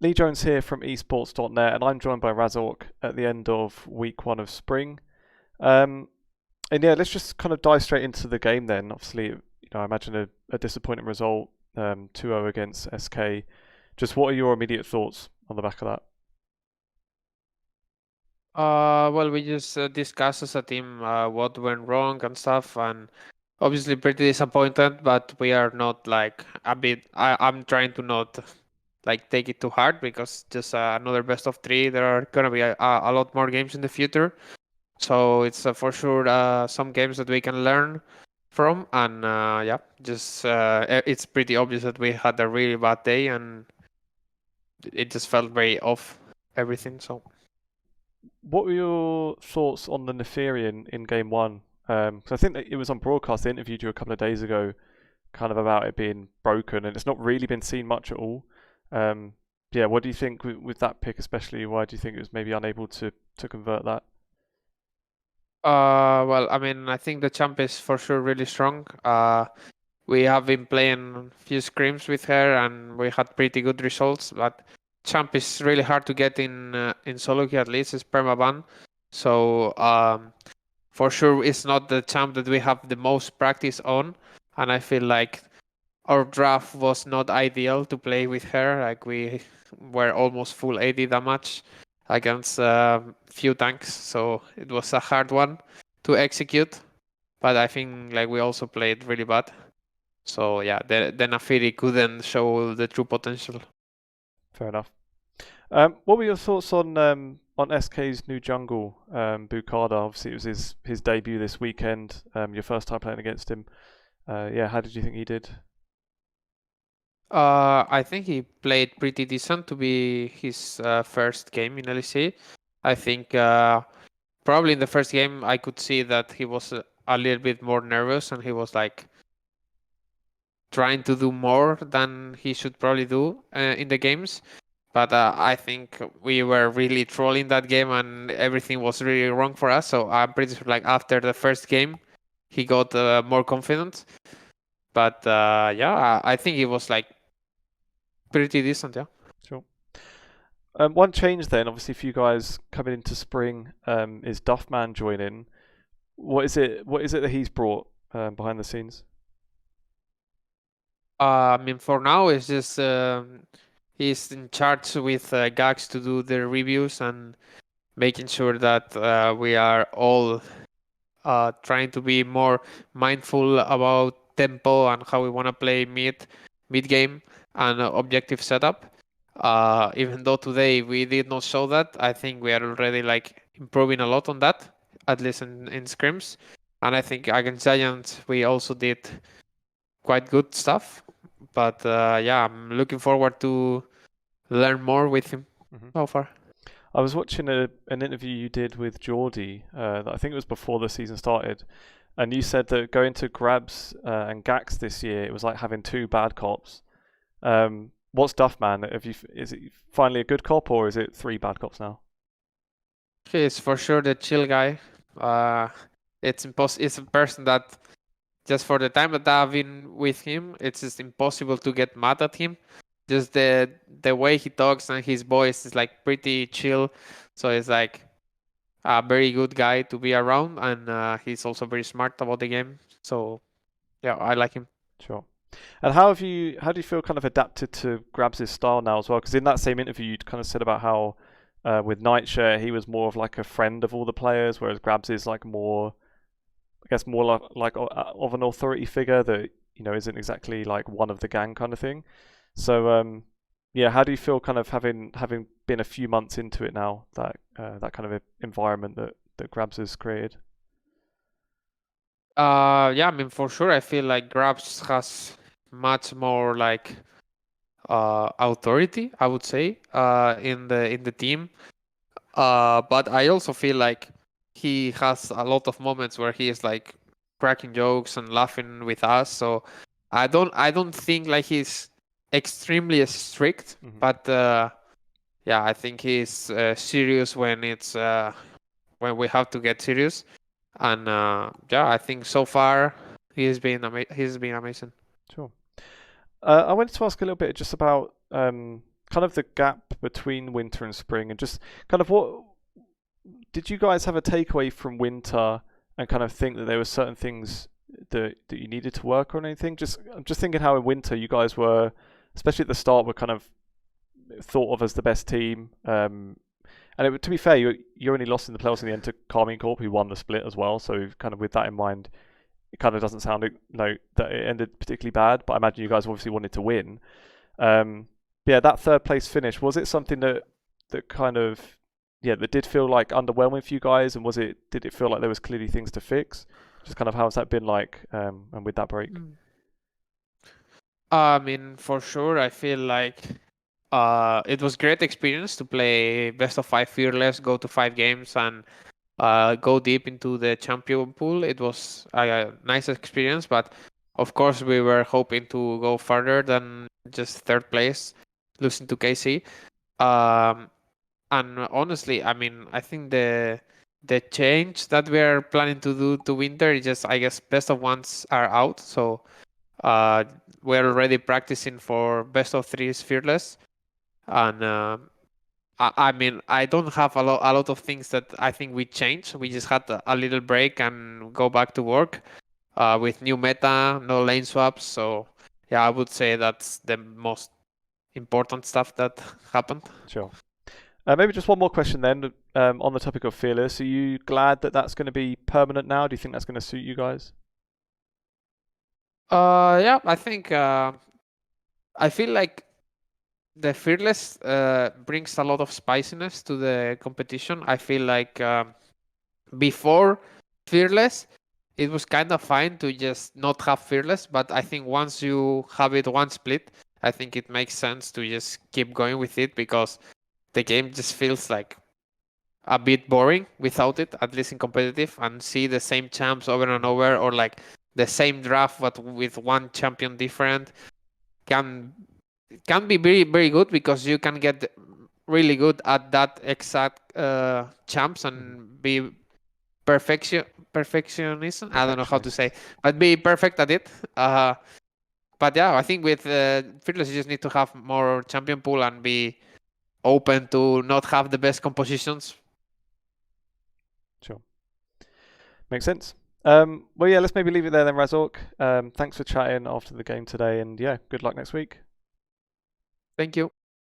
Lee Jones here from esports.net, and I'm joined by Razork at the end of week 1 of spring. And yeah, let's just kind of dive straight into the game then. Obviously, I imagine a disappointing result, 2-0 against SK. Just what are your immediate thoughts on the back of that? Well, we just discussed as a team what went wrong and stuff, and obviously pretty disappointed, but we are not like a bit. I'm trying to not like take it too hard because just another best of 3. There are gonna be a lot more games in the future, so it's for sure some games that we can learn from, and yeah, just it's pretty obvious that we had a really bad day, and it just felt very off everything. So. What were your thoughts on the Neferian in game 1? Because I think that it was on broadcast. They interviewed you a couple of days ago, kind of about it being broken, and it's not really been seen much at all. Yeah, what do you think with that pick, especially? Why do you think it was maybe unable to convert that? Well, I mean, I think the champ is for sure really strong. We have been playing a few scrims with her, and we had pretty good results. But champ is really hard to get in solo queue, at least it's permaban. So for sure, it's not the champ that we have the most practice on, and I feel like our draft was not ideal to play with her. Like we were almost full AD damage against few tanks, so it was a hard one to execute. But I think like we also played really bad. So yeah, the Nafiri couldn't show the true potential. Fair enough. What were your thoughts on SK's new jungle, Bukada? Obviously, it was his debut this weekend. Your first time playing against him. Yeah, how did you think he did? I think he played pretty decent to be his first game in LEC. I think probably in the first game I could see that he was a little bit more nervous and he was like trying to do more than he should probably do in the games. But I think we were really trolling that game and everything was really wrong for us. So I'm pretty sure like after the first game, he got more confident. But yeah, I think he was like pretty decent, yeah. Sure. One change then, obviously, for you guys coming into spring, is Duffman joining. What is it that he's brought behind the scenes? I mean, for now, it's just he's in charge with Gax to do the reviews and making sure that we are all trying to be more mindful about tempo and how we want to play mid game and objective setup. Even though today we did not show that, I think we are already like improving a lot on that, at least in scrims. And I think against Giants we also did quite good stuff. But yeah, I'm looking forward to learn more with him so far. I was watching an interview you did with Geordie, that I think it was before the season started, and you said that going to GrabbZ and Gax this year, it was like having 2 bad cops. What's Duffman? Is it finally a good cop, or is it 3 bad cops now? He's for sure the chill guy. It's a person that just for the time that I've been with him, it's just impossible to get mad at him. Just the way he talks and his voice is like pretty chill. So it's like a very good guy to be around, and he's also very smart about the game. So yeah, I like him. Sure. And how do you feel kind of adapted to GrabbZ's style now as well? Because in that same interview, you kind of said about how with Nightshare he was more of like a friend of all the players, whereas GrabbZ is like more, I guess, more like of an authority figure that isn't exactly like one of the gang kind of thing. So yeah, how do you feel kind of having been a few months into it now, that that kind of environment that GrabbZ has created? Yeah, I mean for sure, I feel like GrabbZ has much more like authority, I would say, in the team. But I also feel like he has a lot of moments where he is like cracking jokes and laughing with us. So I don't think like he's extremely strict, but yeah, I think he's serious when it's when we have to get serious. And yeah, I think so far he's been amazing. Sure. I wanted to ask a little bit just about kind kind of the gap between winter and spring, and just kind of what did you guys have a takeaway from winter, and kind of think that there were certain things that you needed to work on, or anything? I'm just thinking how in winter you guys were, especially at the start, were kind of thought of as the best team. And to be fair, you only lost in the playoffs in the end to Carmine Corp, who won the split as well. So kind of with that in mind, it kind of doesn't sound that it ended particularly bad. But I imagine you guys obviously wanted to win. Yeah, that third place finish, was it something that kind of that did feel like underwhelming for you guys? And did it feel like there was clearly things to fix? Just kind of how's that been like? And with that break. I mean, for sure, I feel like it was great experience to play best of 5 Fearless, go to 5 games, and go deep into the champion pool. It was a nice experience, but of course we were hoping to go further than just 3rd place, losing to KC. And honestly, I mean, I think the change that we are planning to do to winter is just, I guess, best of 1s are out, so we're already practicing for best of 3s Fearless. And I mean, I don't have a lot of things that I think we changed. We just had a little break and go back to work with new meta, no lane swaps. So yeah, I would say that's the most important stuff that happened. Sure. Maybe just one more question then, on the topic of Fearless. Are you glad that that's going to be permanent now? Do you think that's going to suit you guys? Yeah, I think I feel like the Fearless brings a lot of spiciness to the competition. I feel like before Fearless, it was kind of fine to just not have Fearless, but I think once you have it one split, I think it makes sense to just keep going with it, because the game just feels like a bit boring without it, at least in competitive, and see the same champs over and over, or like the same draft but with one champion different can be very, very good, because you can get really good at that exact champs and be perfectionism. I don't know how to say, but be perfect at it. But yeah, I think with Fearless, you just need to have more champion pool and be open to not have the best compositions. Sure. Makes sense. Well, yeah, let's maybe leave it there then, Razork. Thanks for chatting after the game today, and yeah, good luck next week. Thank you.